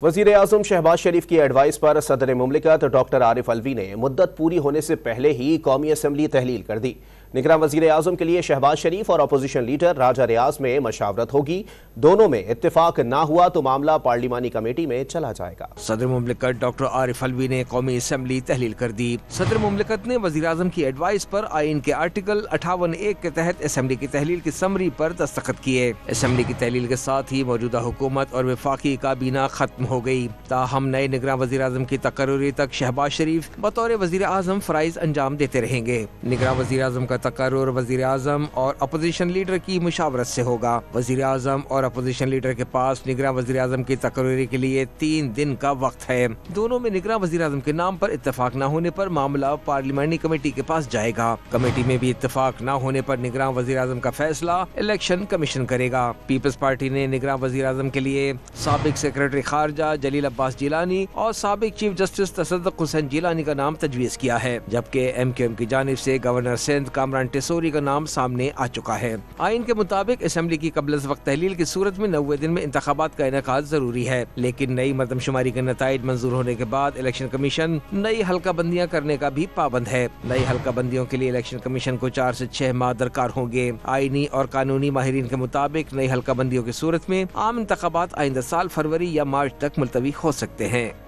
وزیر اعظم شہباز شریف کی ایڈوائس پر صدر مملکت ڈاکٹر عارف الوی نے مدت پوری ہونے سے پہلے ہی قومی اسمبلی تحلیل کر دی۔ نگراں وزیر اعظم کے لیے شہباز شریف اور اپوزیشن لیڈر راجہ ریاض میں مشاورت ہوگی۔ دونوں میں اتفاق نہ ہوا تو معاملہ پارلیمانی کمیٹی میں چلا جائے گا۔ صدر مملکت ڈاکٹر عارف الوی نے قومی اسمبلی تحلیل کر دی۔ صدر مملکت نے وزیر اعظم کی ایڈوائس پر آئین کے آرٹیکل 58(1) کے تحت اسمبلی کی تحلیل کی سمری پر دستخط کیے۔ اسمبلی کی تحلیل کے ساتھ ہی موجودہ حکومت اور وفاقی کابینہ ختم ہو گئی۔ تاہم نئے نگراں وزیر اعظم کی تقرری تک شہباز شریف بطور وزیر اعظم فرائض انجام دیتے رہیں گے۔ نگراں وزیر اعظم کا تقرر وزیر اعظم اور اپوزیشن لیڈر کی مشاورت سے ہوگا۔ وزیر اعظم اور اپوزیشن لیڈر کے پاس نگراں وزیر اعظم کی تقرری کے لیے 3 دن کا وقت ہے۔ دونوں میں نگراں وزیر اعظم کے نام پر اتفاق نہ ہونے پر معاملہ پارلیمانی کمیٹی کے پاس جائے گا۔ کمیٹی میں بھی اتفاق نہ ہونے پر نگراں وزیر اعظم کا فیصلہ الیکشن کمیشن کرے گا۔ پیپلز پارٹی نے نگراں وزیر اعظم کے لیے سابق سیکرٹری خارجہ جلیل عباس جیلانی اور سابق چیف جسٹس تصدق حسین جیلانی کا نام تجویز کیا ہے، جبکہ MQM کی جانب سے گورنر سندھ کامران ٹیسوری کا نام سامنے آ چکا ہے۔ آئین کے مطابق اسمبلی کی قبل از وقت تحلیل کی صورت میں 90 دن میں انتخابات کا انعقاد ضروری ہے، لیکن نئی مردم شماری کے نتائج منظور ہونے کے بعد الیکشن کمیشن نئی حلقہ بندیاں کرنے کا بھی پابند ہے۔ نئی حلقہ بندیوں کے لیے الیکشن کمیشن کو 4 سے 6 ماہ درکار ہوں گے۔ آئینی اور قانونی ماہرین کے مطابق نئی حلقہ بندیوں کی صورت میں عام انتخابات آئندہ سال فروری یا مارچ تک ملتوی ہو سکتے ہیں۔